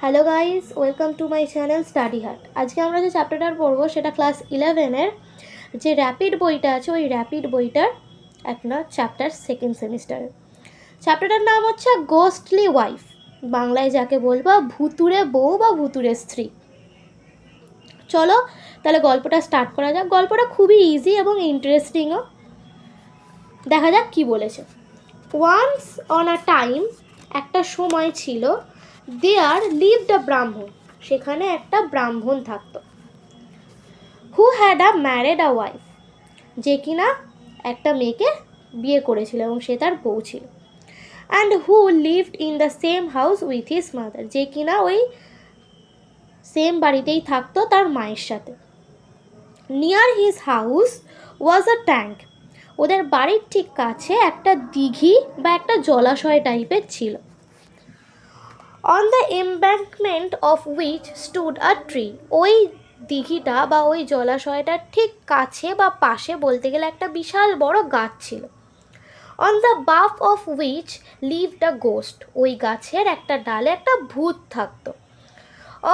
Hello guys, welcome to my channel study heart. আজকে আমরা যে চ্যাপ্টারটা পড়বো সেটা ক্লাস 11-এর যে র্যাপিড বইটা আছে, ওই র্যাপিড বইটার একটা চ্যাপ্টার সেকেন্ড সেমিস্টারের। চ্যাপ্টারটার নাম হচ্ছে গোস্টলি ওয়াইফ, বাংলায় যাকে বলবো ভুতুড়ে বউ বা ভুতুড়ে স্ত্রী। চলো তাহলে গল্পটা স্টার্ট করা যাক। গল্পটা খুবই ইজি এবং ইন্টারেস্টিংও। দেখা যাক কি বলেছে। ওয়ান্স অন আ টাইম, একটা সময় ছিল, দেয়ার লিভড আ ব্রাহ্মণ, সেখানে একটা ব্রাহ্মণ থাকতো। Who had a married a wife, যে কিনা একটা মেয়েকে বিয়ে করেছিল এবং সে তার বউ ছিল। And who lived in the same house with his mother, যে কিনা ওই সেম বাড়িতেই থাকতো তার মায়ের সাথে। Near his house was a tank, ওদের বাড়ির ঠিক কাছে একটা দিঘি বা একটা জলাশয় টাইপের ছিল। On the embankment of which stood a tree, ওই দিঘিটা বা ওই জলাশয়টার ঠিক কাছে বা পাশে বলতে গেলে একটা বিশাল বড় গাছ ছিল। On the bough of which lived a ghost, ওই গাছের একটা ডালে একটা ভূত থাকতো।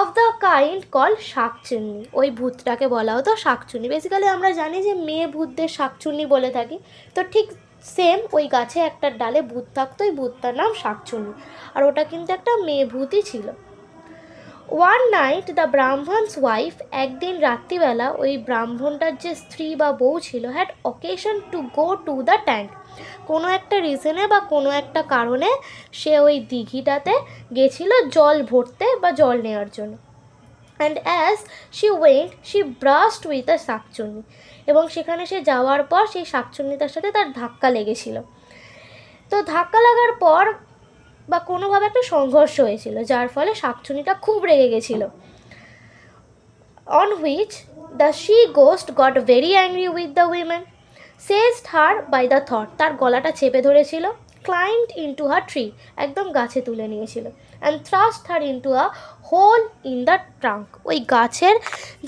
অফ দ্য কাইন্ড কল শাকচুন্নি, ওই ভূতটাকে বলা হতো শাকচুন্নি। বেসিক্যালি আমরা জানি যে মেয়ে ভূতদের শাকচুন্নি বলে থাকি, তো ঠিক সেম ওই গাছে একটা ডালে ভূত থাকতো, ওই ভূতটার নাম শাকচুন্নি, আর ওটা কিন্তু একটা মেয়ে ভূতই ছিল। One night the Brahmin's wife, একদিন রাত্রিবেলা ওই ব্রাহ্মণটার যে স্ত্রী বা বউ ছিল, had occasion to go to the tank, কোনো একটা রিজনে বা কোনো একটা কারণে সে ওই দিঘিটাতে গেছিল জল ভরতে বা জল নেওয়ার জন্য। And as she went she ব্রাস্ট with a শাকচুন্নি, এবং সেখানে সে যাওয়ার পর সেই শাকচুন্নিটার সাথে তার ধাক্কা লেগেছিল। তো ধাক্কা লাগার পর বা কোনোভাবে একটা সংঘর্ষ হয়েছিল, যার ফলে শাকচুন্নিটা খুব রেগে গেছিল। On which the she ghost got very angry with the women, seized her by the থট, তার গলাটা চেপে ধরেছিল। ক্লাইম্বড ইনটু হার ট্রি, একদম গাছে তুলে নিয়েছিল। And thrust her into a hole in the trunk, ওই গাছের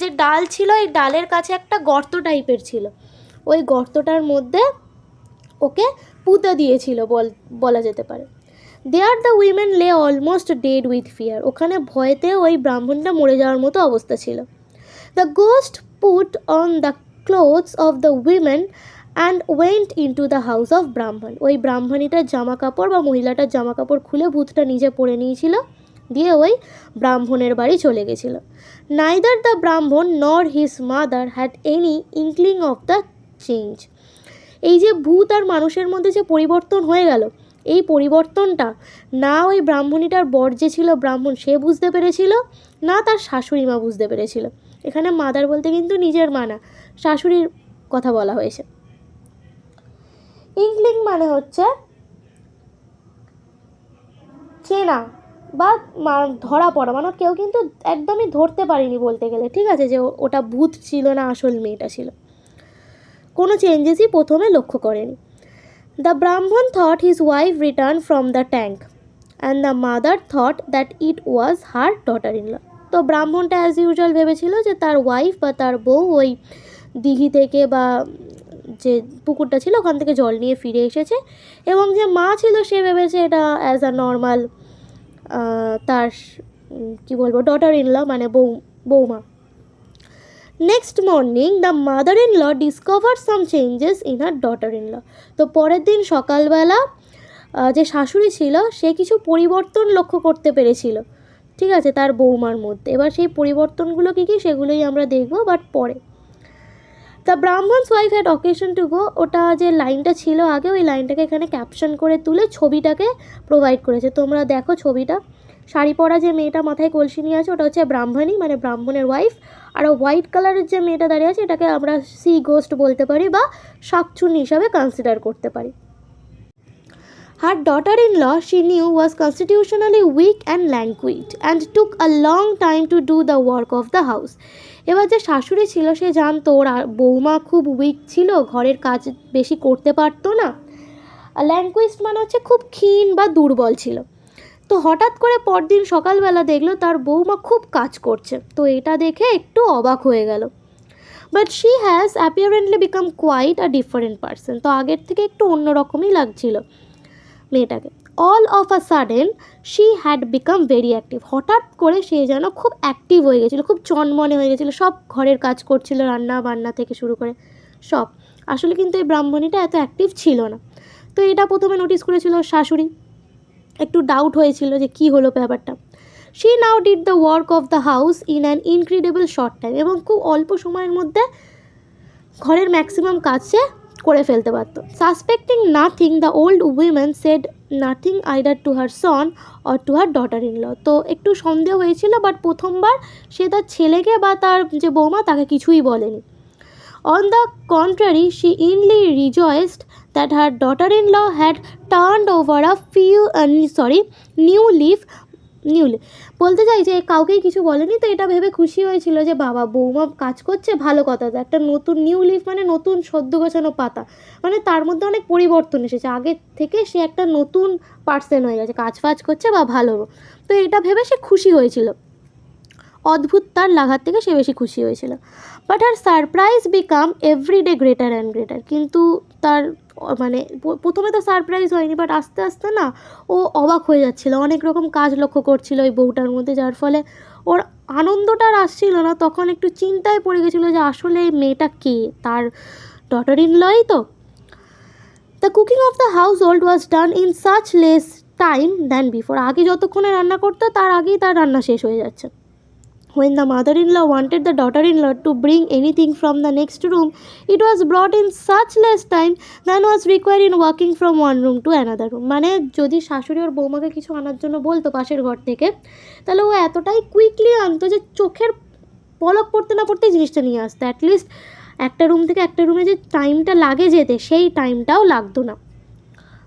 যে ডাল ছিল, এই ডালের কাছে একটা গর্ত টাইপের ছিল, ওই গর্তটার মধ্যে ওকে পুঁতে দিয়েছিল বলা যেতে পারে। দেয়ার দ্য উইমেন লে অলমোস্ট ডেড উইথ ফিয়ার, ওখানে ভয়েতে ওই ব্রাহ্মণটা মরে যাওয়ার মতো অবস্থা ছিল। The ghost put on the clothes of the women and went into the house of ব্রাহ্মণ, ওই ব্রাহ্মণীটার জামা কাপড় বা মহিলাটার জামা কাপড় খুলে ভূতটা নিজে পরে নিয়েছিল, দিয়ে ওই ব্রাহ্মণের বাড়ি চলে গেছিল। Neither the Brahmin nor his mother had any inkling of the change, এই যে ভূত আর মানুষের মধ্যে যে পরিবর্তন হয়ে গেল, এই পরিবর্তনটা না ওই ব্রাহ্মণীটার বর যে ছিল ব্রাহ্মণ সে বুঝতে পেরেছিল, না তার শাশুড়ি মা বুঝতে পেরেছিল। এখানে মাদার বলতে কিন্তু নিজের মা না, শাশুড়ির কথা বলা হয়েছে। ইনক্লিং মানে হচ্ছে চেনা বা ধরা পড়া, মানে কেউ কিন্তু একদমই ধরতে পারেনি বলতে গেলে, ঠিক আছে, যে ওটা ভূত ছিল না আসল মেয়েটা ছিল। কোনো চেঞ্জেসই প্রথমে লক্ষ্য করেনি। The Brahmin thought his wife return from the tank and the mother thought that it was her daughter in law, তো ব্রাহ্মণটা অ্যাজ ইউজুয়াল ভেবেছিল যে তার ওয়াইফ বা তার বউ ওই দিঘি থেকে বা যে পুকুরটা ছিল ওখান থেকে জল নিয়ে ফিরে এসেছে, এবং যে মা ছিল সে ভেবেছে এটা অ্যাজ আ নর্মাল তার কী বলবো ডটার ইন ল মানে বৌমা। Next morning the mother in law discover some changes in her daughter in law, তো পরের দিন সকালবেলা যে শাশুড়ি ছিল সে কিছু পরিবর্তন লক্ষ্য করতে পেরেছিল, ঠিক আছে, তার বৌমার মধ্যে। এবার সেই পরিবর্তনগুলো কী কী সেগুলোই আমরা দেখব বাট পরে। The Brahmin's wife had occasion to go, ওটা যে লাইনটা ছিল আগে ওই লাইনটাকে এখানে ক্যাপশন করে তুলে ছবিটাকে প্রোভাইড করেছে। তোমরা দেখো ছবিটা, শাড়ি পরা যে মেয়েটা মাথায় কলসি নিয়ে আছে ওটা হচ্ছে ব্রাহ্মণী মানে ব্রাহ্মণের ওয়াইফ, আর হোয়াইট কালারের যে মেয়েটা দাঁড়িয়ে আছে এটাকে আমরা সি গোস্ট বলতে পারি বা শাকচুন্নি হিসাবে কনসিডার করতে পারি। Her daughter-in-law, she knew, was constitutionally weak and languid and took a long time to do the work of the house. এবার যে শাশুড়ি ছিল সে জানতো ওর বৌমা খুব উইক ছিল, ঘরের কাজ বেশি করতে পারতো না। ল্যাঙ্গুইস্ট মানে হচ্ছে খুব ক্ষীণ বা দুর্বল ছিল। তো হঠাৎ করে পরদিন সকালবেলা দেখলো তার বৌমা খুব কাজ করছে, তো এটা দেখে একটু অবাক হয়ে গেল। But she has apparently become quite a different person, তো আগের থেকে একটু অন্যরকমই লাগছিল মেয়েটাকে। All of a sudden she had become very active. হঠাৎ করে সে যেন খুব অ্যাক্টিভ হয়ে গেছিলো, খুব চনমনে হয়ে গেছিলো, সব ঘরের কাজ করছিল, রান্না বান্না থেকে শুরু করে সব। আসলে কিন্তু এই ব্রাহ্মণীটা এত অ্যাক্টিভ ছিল না। তো এটা প্রথমে নোটিস করেছিল শাশুড়ি, একটু ডাউট হয়েছিল যে কী হলো ব্যাপারটা। She now did the work of the house in an incredible short time, এবং খুব অল্প সময়ের মধ্যে ঘরের ম্যাক্সিমাম কাজ সে করে ফেলতে পারতো। Suspecting nothing the old women said nothing either to her son or to her daughter in law. তো একটু সন্দেহ হয়েছিল, বাট প্রথমবার সে তার ছেলেকে বা তার যে বৌমা তাকে কিছুই বলেনি। On the contrary she inly rejoiced that her daughter in law had turned over a new leaf. বলতে চাই যে কাউকেই কিছু বলেনি, তো এটা ভেবে খুশি হয়েছিল যে বাবা বৌমা কাজ করছে, ভালো কথা, তো একটা নতুন নিউ লিফ মানে নতুন সদ্য গোছানো পাতা, মানে তার মধ্যে অনেক পরিবর্তন এসেছে, আগের থেকে সে একটা নতুন পার্সন হয়ে গেছে, কাজ ফাজ করছে বা ভালো। তো এটা ভেবে সে খুশি হয়েছিল, অদ্ভুত তার লাগার থেকে সে বেশি খুশি হয়েছিল। But her surprise became everyday greater and greater. কিন্তু তার মানে প্রথমে তো সারপ্রাইজ হয়নি, বাট আস্তে আস্তে না ও অবাক হয়ে যাচ্ছিলো, অনেক রকম কাজ লক্ষ্য করছিল ওই বউটার মধ্যে, যার ফলে ওর আনন্দটা আর আসছিল না। তখন একটু চিন্তায় পড়ে গেছিলো যে আসলে এই মেয়েটা কে, তার ডটার ইন লই তো। The cooking of the house hold was done in such less time than before. আগে যতক্ষণে রান্না করতো তার আগেই তার রান্না শেষ হয়ে যাচ্ছে। When the mother-in-law wanted the daughter-in-law to bring anything from the next room, it was brought in such less time than was required in walking from one room to another room. মানে যদি শাশুড়ি ওর বৌমাকে কিছু আনার জন্য বলতো পাশের ঘর থেকে, তাহলে ও এতটাই কুইকলি আনতো যে চোখের পলক পড়তে না পড়তেই জিনিসটা নিয়ে আসতো। অ্যাটলিস্ট একটা রুম থেকে একটা রুমে যে টাইমটা লাগে যেতে, সেই টাইমটাও লাগতো না।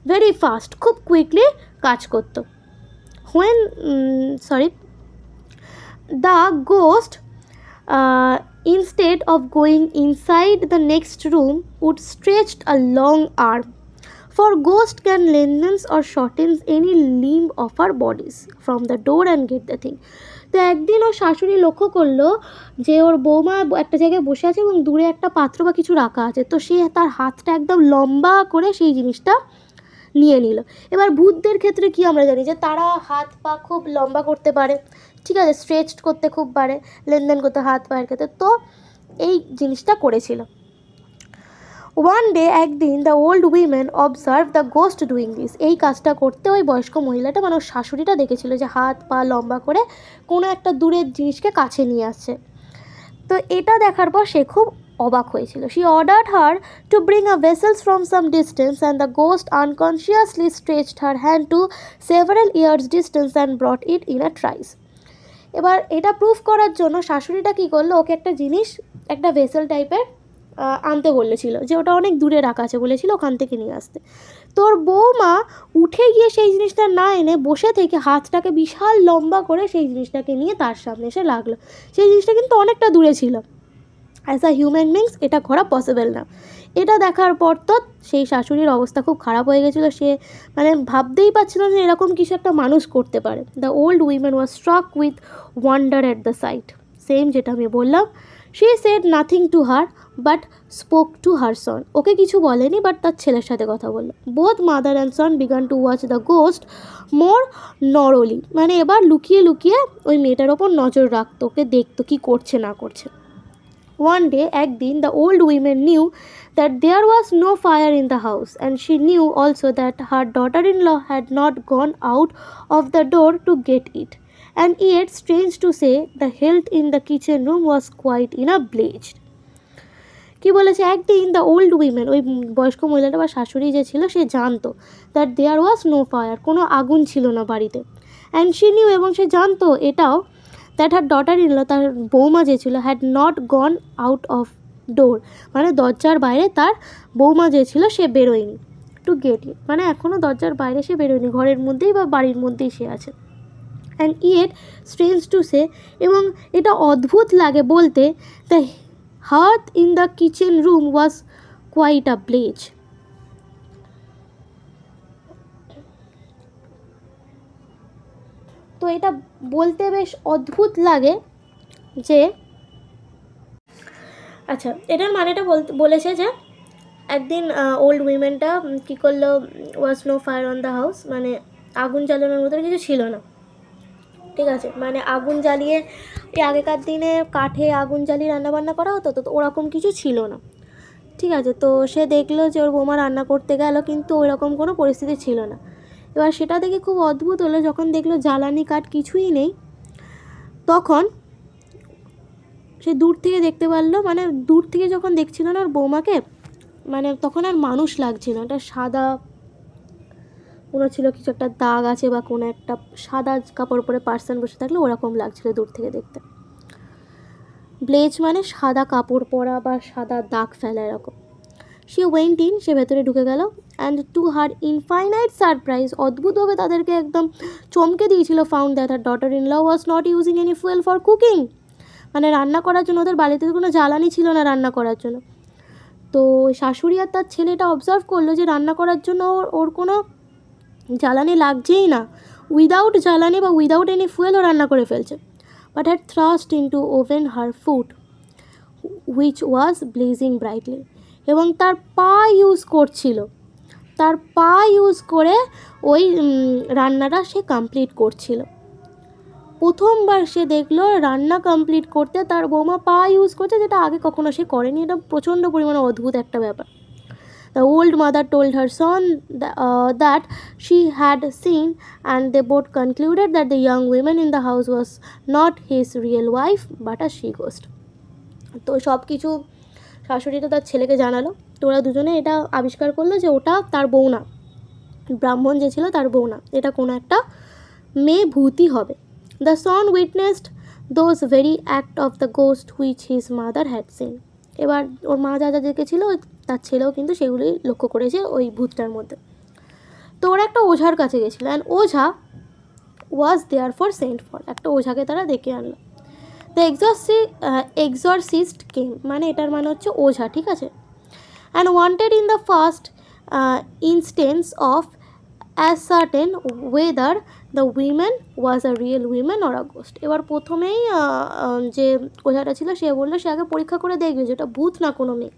ভেরি ফাস্ট, খুব কুইকলি কাজ করতো। The ghost, instead of going inside the next room, would stretch a long arm, for ghost can lengthen or shorten any limb of our bodies from the door and get the thing. তো একদিন ওর শাশুড়ি লক্ষ্য করলো যে ওর বৌমা একটা জায়গায় বসে আছে এবং দূরে একটা পাত্র বা কিছু রাখা আছে, তো সে তার হাতটা একদম লম্বা করে সেই জিনিসটা নিয়ে নিল। এবার ভূতদের ক্ষেত্রে কি আমরা জানি যে তারা হাত পা খুব লম্বা করতে পারে, ঠিক আছে, স্ট্রেচড করতে খুব পারে, লেনদেন করতে হাত পায়ের ক্ষেত্রে, তো এই জিনিসটা করেছিল। ওয়ান ডে, একদিন, the old women observe the ghost doing this. এই কাজটা করতে ওই বয়স্ক মহিলাটা মানে ওর শাশুড়িটা দেখেছিল যে হাত পা লম্বা করে কোনো একটা দূরের জিনিসকে কাছে নিয়ে আসছে। তো এটা দেখার পর সে খুব অবাক হয়েছিল। She ordered her to bring a vessels from some distance and the ghost unconsciously stretched her hand to several yards distance and brought it in a trice. এবার এটা প্রুফ করার জন্য শাশুড়িটা কী করলো, ওকে একটা জিনিস, একটা ভেসেল টাইপের আনতে বলেছিল, যে ওটা অনেক দূরে রাখা আছে বলেছিল, ওখান থেকে নিয়ে আসতে। তোর বৌমা উঠে গিয়ে সেই জিনিসটা না এনে বসে থেকে হাতটাকে বিশাল লম্বা করে সেই জিনিসটাকে নিয়ে তার সামনে এসে লাগলো। সেই জিনিসটা কিন্তু অনেকটা দূরে ছিল, অ্যাজ আ হিউম্যান বিংস এটা করা পসিবল না। এটা দেখার পর তো সেই শাশুড়ির অবস্থা খুব খারাপ হয়ে গেছিলো, সে মানে ভাবতেই পারছিল যে এরকম কিছু একটা মানুষ করতে পারে। The old women was struck with wonder at the sight. Same যেটা আমি বললাম, she said nothing to her but spoke to her son. Okay কিছু বলেনি, বাট তার ছেলের সাথে কথা বললো। Both mother and son began to watch the ghost more narrowly, মানে এবার লুকিয়ে লুকিয়ে ওই মেয়েটার ওপর নজর রাখতো, ওকে দেখতো কী করছে না করছে। One day, একদিন, the old woman knew that there was no fire in the house, and she knew also that her daughter-in-law had not gone out of the door to get it. And yet, strange to say, the hearth in the kitchen room was quite in a blaze. কি বলেছে, একদিন the old women, ওই বয়স্ক মহিলাটা বা শাশুড়ি যে ছিল, সে জানতো that there was no fire, কোনো আগুন ছিল না বাড়িতে। অ্যান্ড শি নিউ, এবং সে জানতো এটাও, that her daughter in law, তার বৌমা যে ছিল, had not gone out of door, মানে দরজার বাইরে তার বৌমা যে ছিল সে বেরোয়নি, টু গেট ইট, মানে এখনও দরজার বাইরে সে বেরোয়নি, ঘরের মধ্যেই বা বাড়ির মধ্যেই সে আছে। And yet strange to say, এবং এটা অদ্ভুত লাগে বলতে, the hearth in the kitchen room was quite a blaze. তো এটা বলতে বেশ অদ্ভুত লাগে যে, আচ্ছা এটার মানেটা বলেছে যে একদিন ওল্ড উইমেনটা কী করলো, was no fire on the house, মানে আগুন জ্বালানোর মতো কিছু ছিল না, ঠিক আছে। মানে আগুন জ্বালিয়ে, এই আগেকার দিনে কাঠে আগুন জ্বালিয়ে রান্নাবান্না করা হতো, তো ওরকম কিছু ছিল না, ঠিক আছে। তো সে দেখলো যে ওর বৌমা রান্না করতে গেল, কিন্তু ওইরকম কোনো পরিস্থিতি ছিল না। এবার সেটা দেখে খুব অদ্ভুত হলো, যখন দেখলো জ্বালানি কাঠ কিছুই নেই, তখন সে দূর থেকে দেখতে পারলো, মানে দূর থেকে যখন দেখছিল না ওর বৌমাকে, মানে তখন আর মানুষ লাগছিল, একটা সাদা কোনো ছিল, কিছু একটা দাগ আছে বা কোনো একটা সাদা কাপড় পরে পার্সন বসে থাকলে ওরকম লাগছিল দূর থেকে দেখতে। ব্লেজ মানে সাদা কাপড় পরা বা সাদা দাগ ফেলা এরকম। সে ওয়েন্ট ইন, সে ভেতরে ঢুকে গেল, and to her infinite surprise, অদ্ভুতভাবে তাদেরকে একদম চমকে দিয়েছিল, found that her daughter in law was not using any fuel for cooking, মানে রান্না করার জন্য ওদের বাড়িতে কোনো জ্বালানি ছিল না রান্না করার জন্য। তো শাশুড়ি আর তার ছেলেটা অবজার্ভ করলো যে রান্না করার জন্য ওর কোনো জ্বালানি লাগছেই না, উইদাউট জ্বালানি বা উইদাউট এনি ফুয়েলও রান্না করে ফেলছে। But had thrust into oven her food which was blazing brightly, এবং তার পা ইউজ করছিল, তার পা ইউজ করে ওই রান্নাটা সে কমপ্লিট করছিল। প্রথমবার সে দেখলো রান্না কমপ্লিট করতে তার বৌমা পা ইউজ করছে, যেটা আগে কখনো সে করেনি। এটা প্রচণ্ড পরিমাণে অদ্ভুত একটা ব্যাপার। The old mother told her son that she had seen, and they both concluded that the young woman in the house was not his real wife but a she ghost. তো সব কিছু শাশুড়িটা তার ছেলেকে জানালো, তো ওরা দুজনে এটা আবিষ্কার করলো যে ওটা তার বউ না, ব্রাহ্মণ যে ছিল তার বউ না, এটা কোনো একটা মেয়ে ভূতই হবে। The son witnessed those very act of the ghost which his mother had seen. এবার ওর মা যা যা দেখেছিল তার ছেলেও কিন্তু সেগুলোই লক্ষ্য করেছে ওই ভূতটার মধ্যে। তো ওরা একটা ওঝার কাছে গেছিলো, অ্যান্ড ওঝা was therefore sent for, একটা ওঝাকে তারা ডেকে আনলো। দ্য এক্সরসিস্ট কেম, মানে এটার মানে হচ্ছে ওঝা, ঠিক আছে। And wanted in the first instance of ascertain whether the women was a real woman or a ghost. এবার প্রথমেই যে ওঝাটা ছিল সে বললো সে আগে পরীক্ষা করে দেখবে যে ওটা ভূত না কোনো মেয়ে।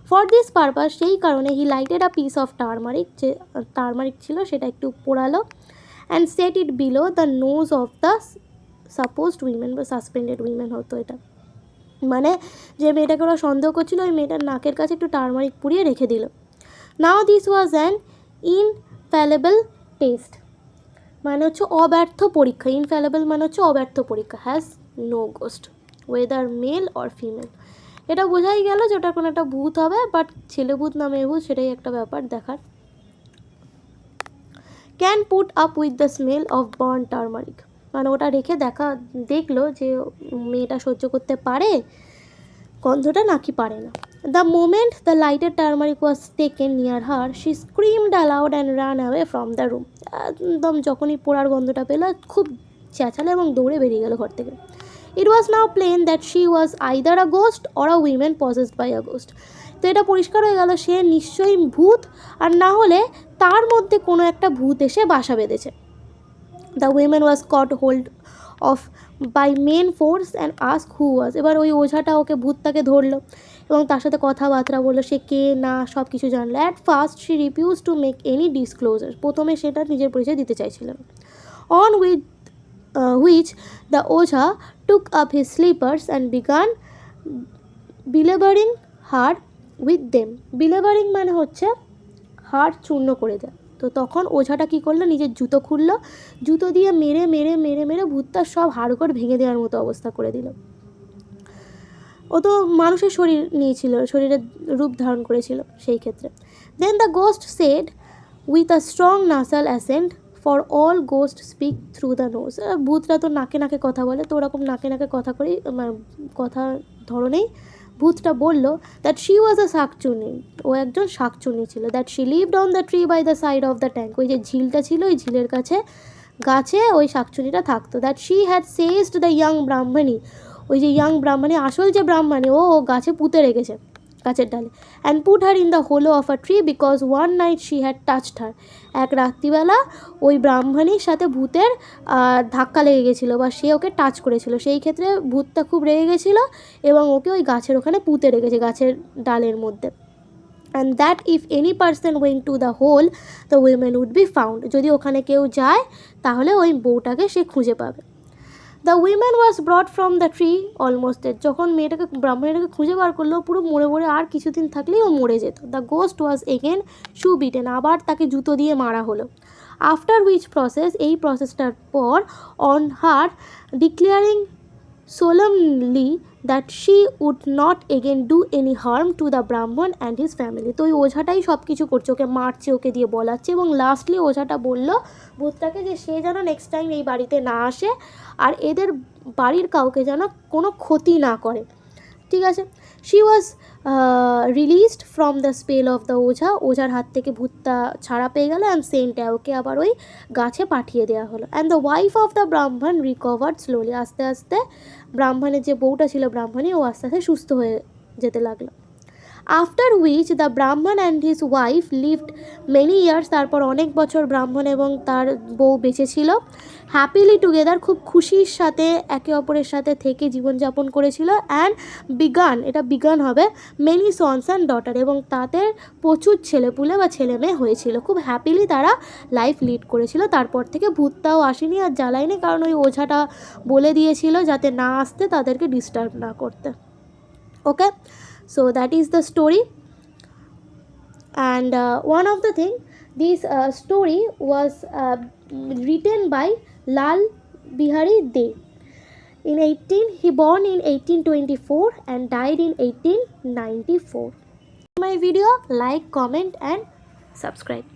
ফর দিস পারপাস, সেই কারণে he lighted a piece of turmeric, যে টারমারিক ছিল সেটা একটু পোড়ালো, and set it below the nose of the supposed women বা সাসপেন্ডেড উইমেন হতো এটা, মানে যে মেয়েটাকে ওরা সন্দেহ করছিল ওই মেয়েটার নাকের কাছে একটু টারমারিক পুড়িয়ে রেখে দিল। Now this was an infallible test, মানে হচ্ছে অব্যর্থ পরীক্ষা। ইনফ্যালেবল মানে হচ্ছে অব্যর্থ পরীক্ষা। Has no ghost whether male or female, এটা বোঝাই গেল যে ওটা কোনো একটা ভূত হবে, বাট ছেলে ভূত না মেয়ে ভূত সেটাই একটা ব্যাপার দেখার। Can put up with the smell of burn turmeric, মানে ওটা রেখে দেখলো যে মেয়েটা সহ্য করতে পারে গন্ধটা নাকি পারে না। The moment the lighted turmeric was taken near her, she screamed aloud and ran away from the room. একদম যখনই পোড়ার গন্ধটা পেল খুব চেঁচালো এবং দৌড়ে বেরিয়ে গেল ঘর থেকে। It was now plain that she was either a ghost or a woman possessed by a ghost. তো এটা পরিষ্কার হয়ে গেল সে নিশ্চয়ই ভূত, আর না হলে তার মধ্যে কোনো একটা ভূত এসে বাসা বেঁধেছে। The woman was caught hold of by main force and asked who was. এবার ওই ওঝাটা ওকে ভূতটাকে ধরলো এবং তার সাথে কথাবার্তা বললো, সে কে না সব কিছু জানলো। At first she refuse to make any disclosure, প্রথমে সেটা নিজের পরিচয় দিতে চাইছিল না। On with which the ojha took up his slippers and began belabouring her with them. Belabouring মানে হচ্ছে হাড় চূর্ণ করে দেয়। তো তখন ওঝাটা কী করলো, নিজের জুতো খুললো, জুতো দিয়ে মেরে মেরে মেরে মেরে ভূতটার সব হাড়গোড় ভেঙে দেওয়ার মতো অবস্থা করে দিল। ও তো মানুষের শরীর নিয়েছিল, শরীরের রূপ ধারণ করেছিল সেই ক্ষেত্রে। Then the ghost said with a strong nasal accent, for all ghost speak through the nose. ভূতরা তো নাকে নাকে কথা বলে, তো ওরকম নাকে নাকে কথা করেই কথা ধরনেই ভূতটা বলল দ্যাট শি ওয়াজ আ শাকচুনি, ও একজন শাকচুনি ছিল। That she lived on the tree by the side of the tank, ওই যে ঝিলটা ছিল ওই ঝিলের কাছে গাছে ওই শাকচুনিটা থাকতো। That she had seized the young Brahmani, ওই যে ইয়াং ব্রাহ্মণী আসল যে ব্রাহ্মণী ও গাছে পুঁতে রেখেছে গাছের ডালে। And put her in the hollow of a tree because one night she had touched her, এক রাত্রিবেলা ওই ব্রাহ্মণীর সাথে ভূতের ধাক্কা লেগে গেছিলো বা সে ওকে টাচ করেছিল, সেই ক্ষেত্রে ভূতটা খুব রেগে গেছিলো এবং ওকে ওই গাছের ওখানে পুঁতে রেখেছে গাছের ডালের মধ্যে। and that if any person went to the hole the women would be found, যদি ওখানে কেউ যায় তাহলে ওই বউটাকে সে খুঁজে পাবে। The women was ব্রট from the tree almost dead, যখন ব্রাহ্মণীটাকে খুঁজে বার করলো পুরো মরে মরে আর কিছুদিন থাকলেই ও মরে যেত। The ghost was again shoe beaten, আবার তাকে জুতো দিয়ে মারা হলো। আফটার হুইচ প্রসেস, এই প্রসেসটার পর, on her declaring solemnly that she would not again do any harm to the Brahman and his family, তো ওই ওঝাটাই সব কিছু করছে, ওকে মারছে, ওকে দিয়ে বলাচ্ছে, এবং লাস্টলি ওঝাটা বলল ভূতটাকে যে সে যেন নেক্সট টাইম এই বাড়িতে না আসে আর এদের বাড়ির কাউকে যেন কোনো ক্ষতি না করে। ঠিক আছে, she was released from the spell of the ojha, ওঝার হাত থেকে ভূতটা ছাড়া পেয়ে গেল, অ্যান্ড সেন্ট ওকে আবার ওই গাছে পাঠিয়ে দেওয়া হলো। And the wife of the ব্রাহ্মণ রিকভার্ড স্লোলি, আস্তে আস্তে ব্রাহ্মণের যে বউটা ছিল ব্রাহ্মণী, ও আস্তে আস্তে সুস্থ হয়ে যেতে লাগলো। আফটার হুইচ দ্য ব্রাহ্মণ and his wife lived many years, তারপর অনেক বছর ব্রাহ্মণ এবং তার বউ বেঁচে ছিল। হ্যাপিলি টুগেদার, খুব খুশির সাথে একে অপরের সাথে থেকে জীবনযাপন করেছিল। অ্যান্ড বিগান হবে মেনি সন্স অ্যান্ড ডটার, এবং তাদের প্রচুর ছেলেপুলে বা ছেলে মেয়ে হয়েছিল। খুব হ্যাপিলি তারা লাইফ লিড করেছিল। তারপর থেকে ভূতটাও আসেনি আর জ্বালায়নি, কারণ ওই ওঝাটা বলে দিয়েছিল যাতে না আসতে, তাদেরকে ডিস্টার্ব না করতে। ওকে, so that is the story. And one of the thing, this story was written by Lal Bihari Dey in 18, he born in 1824 and died in 1894. My video, like, comment and subscribe.